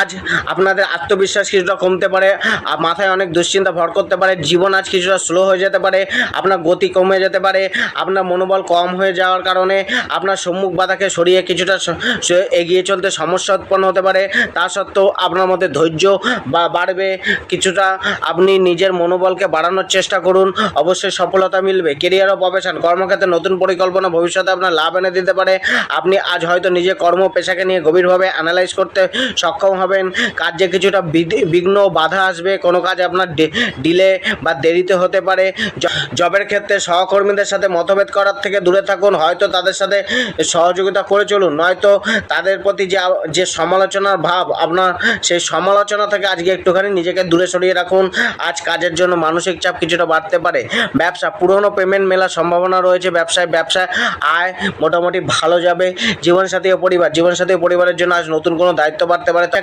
আজ আপনাদের আত্মবিশ্বাস কিছুটা কমতে পারে, মাথায় অনেক দুশ্চিন্তা ভর করতে পারে, জীবন আজ কিছুটা স্লো হয়ে যেতে পারে, আপনার গতি কমে যেতে পারে, আপনার মনোবল কম হয়ে যাওয়ার কারণে আপনার সম্মুখ বাধাকে সরিয়ে কিছুটা এগিয়ে চলতে সমস্যা উৎপন্ন হতে পারে। তা সত্ত্বেও আপনার মধ্যে ধৈর্য বাড়বে, কিছুটা আপনি নিজের মনোবলকে বাড়ানোর চেষ্টা করুন, অবশ্যই সফলতা মিলবে। কেরিয়ার ও প্রফেশন, কর্মক্ষেত্রে নতুন পরিকল্পনা ভবিষ্যতে আপনার লাভ এনে দিতে পারে। আপনি আজ হয়তো নিজের কর্ম পেশাকে নিয়ে গভীরভাবে অ্যানালাইজ করতে সক্ষম হবেন। কাজে কিছুটা বিঘ্ন বাধা আসবে, কোনো কাজ আপনার ডিলে বা দেরিতে হতে পারে। জবের ক্ষেত্রে সহকর্মীদের সাথে মতভেদ করার থেকে দূরে থাকুন, হয়তো তাদের সাথে সহযোগিতা করে চলুন, নয়তো তাদের প্রতি যে সমালোচনার ভাব আপনার, সেই সমালোচনা থেকে আজকে একটুখানি নিজেকে দূরে সরিয়ে রাখুন। আজ কাজের জন্য মানসিক চাপ কিছুটা বাড়তে পারে। ব্যবসা, পুরনো পেমেন্ট মেলার সম্ভাবনা রয়েছে। ব্যবসায় আয় মোটামুটি ভালো যাবে। জীবনসাথী ও পরিবারের জন্য আজ নতুন কোনো দায়িত্ব বাড়তে পারে।